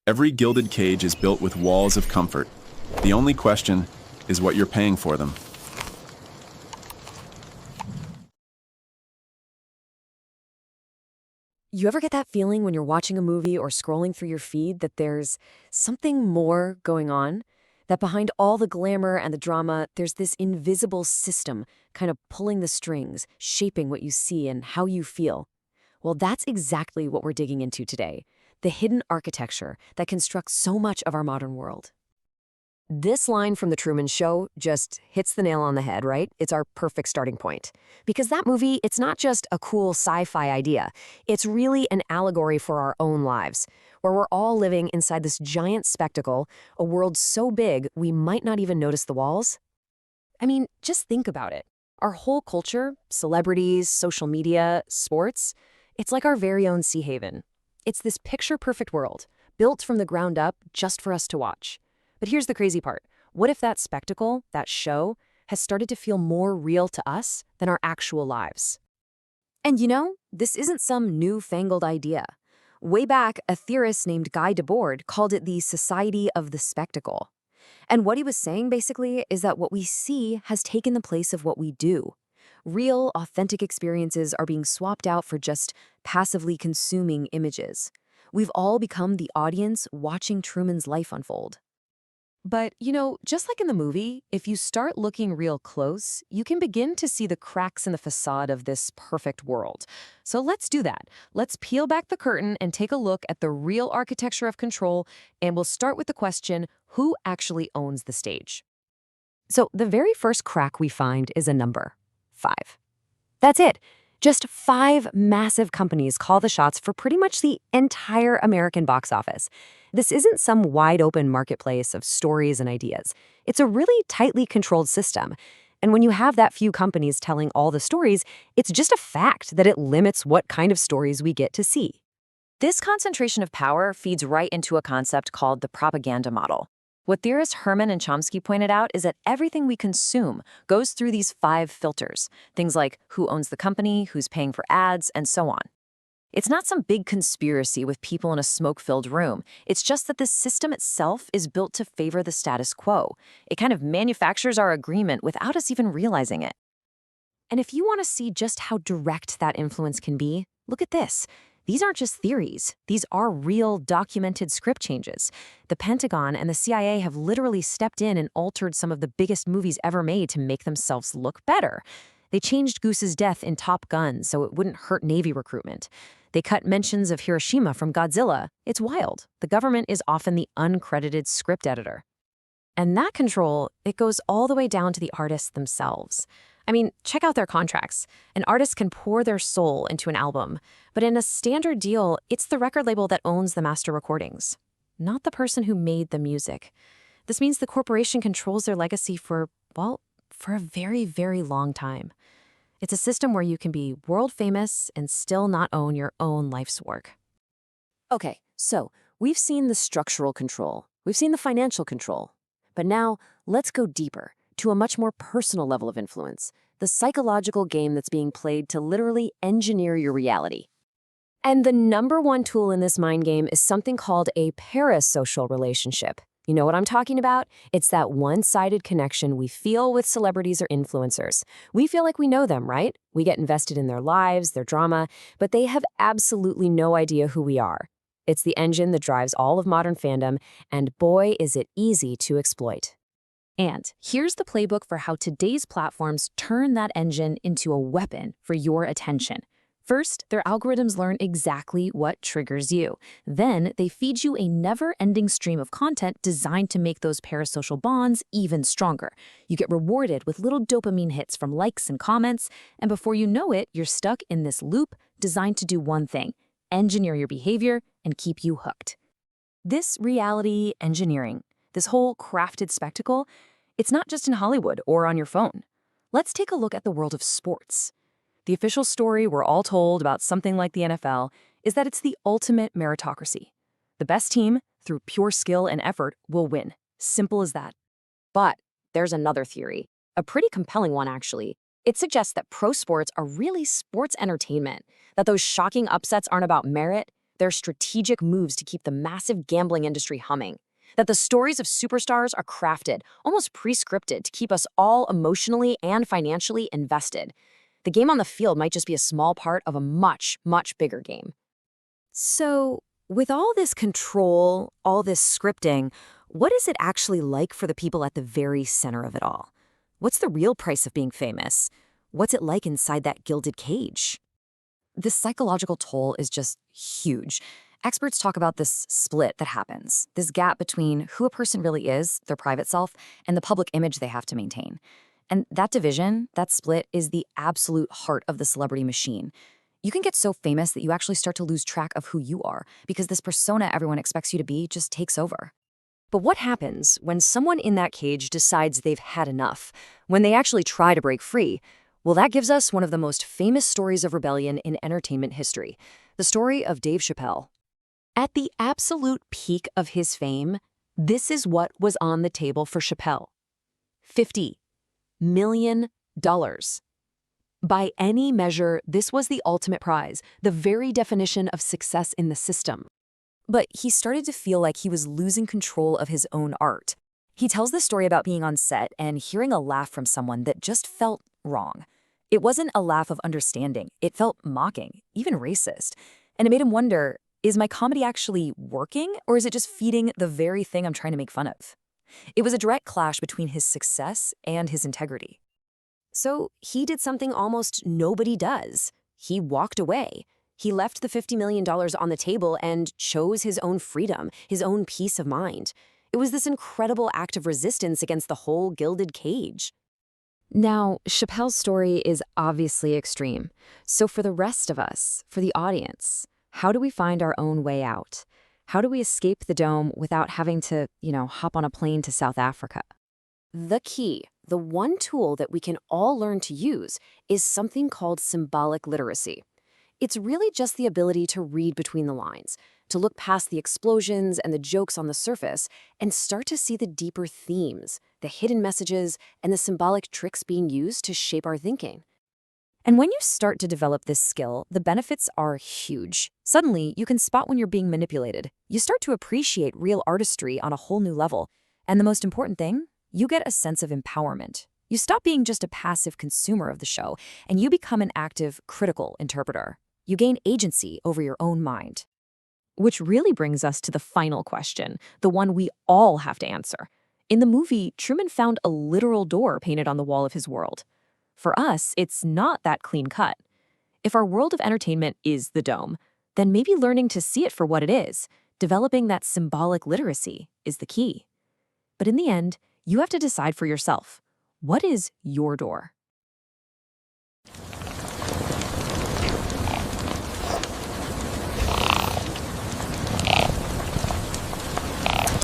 Every gilded cage is built with walls of comfort. The only question is what you're paying for them. You ever get that feeling when you're watching a movie or scrolling through your feed that there's something more going on? That behind all the glamour and the drama, there's this invisible system kind of pulling the strings, shaping what you see and how you feel? Well, that's exactly what we're digging into today. The hidden architecture that constructs so much of our modern world. This line from The Truman Show just hits the nail on the head, right? It's our perfect starting point. Because that movie, it's not just a cool sci-fi idea. It's really an allegory for our own lives, where we're all living inside this giant spectacle, a world so big we might not even notice the walls. I mean, just think about it. Our whole culture, celebrities, social media, sports, it's like our very own Sea Haven. It's this picture-perfect world, built from the ground up just for us to watch. But here's the crazy part. What if that spectacle, that show, has started to feel more real to us than our actual lives? And you know, this isn't some newfangled idea. Way back, a theorist named Guy Debord called it the Society of the Spectacle. And what he was saying, basically, is that what we see has taken the place of what we do. Real, authentic experiences are being swapped out for just passively consuming images. We've all become the audience watching Truman's life unfold. But, you know, just like in the movie, if you start looking real close, you can begin to see the cracks in the facade of this perfect world. So let's do that. Let's peel back the curtain and take a look at the real architecture of control, and we'll start with the question, who actually owns the stage? So the very first crack we find is a number, 5. That's it. Just 5 massive companies call the shots for pretty much the entire American box office. This isn't some wide-open marketplace of stories and ideas. It's a really tightly controlled system. And when you have that few companies telling all the stories, it's just a fact that it limits what kind of stories we get to see. This concentration of power feeds right into a concept called the propaganda model. What theorists Herman and Chomsky pointed out is that everything we consume goes through these 5 filters, things like who owns the company, who's paying for ads, and so on. It's not some big conspiracy with people in a smoke-filled room. It's just that this system itself is built to favor the status quo. It kind of manufactures our agreement without us even realizing it. And if you want to see just how direct that influence can be, look at this. These aren't just theories. These are real, documented script changes. The Pentagon and the CIA have literally stepped in and altered some of the biggest movies ever made to make themselves look better. They changed Goose's death in Top Gun so it wouldn't hurt Navy recruitment. They cut mentions of Hiroshima from Godzilla. It's wild. The government is often the uncredited script editor. And that control, it goes all the way down to the artists themselves. I mean, check out their contracts. An artist can pour their soul into an album, but in a standard deal, it's the record label that owns the master recordings, not the person who made the music. This means the corporation controls their legacy for a very, very long time. It's a system where you can be world famous and still not own your own life's work. Okay, so we've seen the structural control, we've seen the financial control, but now let's go deeper to a much more personal level of influence, the psychological game that's being played to literally engineer your reality. And the number one tool in this mind game is something called a parasocial relationship. You know what I'm talking about? It's that one-sided connection we feel with celebrities or influencers. We feel like we know them, right? We get invested in their lives, their drama, but they have absolutely no idea who we are. It's the engine that drives all of modern fandom, and boy, is it easy to exploit. And here's the playbook for how today's platforms turn that engine into a weapon for your attention. First, their algorithms learn exactly what triggers you. Then, they feed you a never-ending stream of content designed to make those parasocial bonds even stronger. You get rewarded with little dopamine hits from likes and comments, and before you know it, you're stuck in this loop designed to do one thing: engineer your behavior and keep you hooked. This reality engineering, this whole crafted spectacle, it's not just in Hollywood or on your phone. Let's take a look at the world of sports. The official story we're all told about something like the NFL is that it's the ultimate meritocracy. The best team, through pure skill and effort, will win. Simple as that. But there's another theory, a pretty compelling one actually. It suggests that pro sports are really sports entertainment, that those shocking upsets aren't about merit, They're strategic moves to keep the massive gambling industry humming. That the stories of superstars are crafted, almost pre-scripted, to keep us all emotionally and financially invested. The game on the field might just be a small part of a much, much bigger game. So, with all this control, all this scripting, what is it actually like for the people at the very center of it all? What's the real price of being famous? What's it like inside that gilded cage? The psychological toll is just huge. Experts talk about this split that happens, this gap between who a person really is, their private self, and the public image they have to maintain. And that division, that split, is the absolute heart of the celebrity machine. You can get so famous that you actually start to lose track of who you are because this persona everyone expects you to be just takes over. But what happens when someone in that cage decides they've had enough? When they actually try to break free? Well, that gives us one of the most famous stories of rebellion in entertainment history, the story of Dave Chappelle. At the absolute peak of his fame, this is what was on the table for Chappelle: $50 million. By any measure, this was the ultimate prize, the very definition of success in the system. But he started to feel like he was losing control of his own art. He tells the story about being on set and hearing a laugh from someone that just felt wrong. It wasn't a laugh of understanding. It felt mocking, even racist. And it made him wonder, is my comedy actually working, or is it just feeding the very thing I'm trying to make fun of? It was a direct clash between his success and his integrity. So he did something almost nobody does. He walked away. He left the $50 million on the table and chose his own freedom, his own peace of mind. It was this incredible act of resistance against the whole gilded cage. Now, Chappelle's story is obviously extreme. So for the rest of us, for the audience, how do we find our own way out? How do we escape the dome without having to, hop on a plane to South Africa? The key, the one tool that we can all learn to use, is something called symbolic literacy. It's really just the ability to read between the lines, to look past the explosions and the jokes on the surface and start to see the deeper themes, the hidden messages, and the symbolic tricks being used to shape our thinking. And when you start to develop this skill, the benefits are huge. Suddenly, you can spot when you're being manipulated. You start to appreciate real artistry on a whole new level. And the most important thing, you get a sense of empowerment. You stop being just a passive consumer of the show, and you become an active, critical interpreter. You gain agency over your own mind. Which really brings us to the final question, the one we all have to answer. In the movie, Truman found a literal door painted on the wall of his world. For us, it's not that clean cut. If our world of entertainment is the dome, then maybe learning to see it for what it is, developing that symbolic literacy, is the key. But in the end, you have to decide for yourself, what is your door?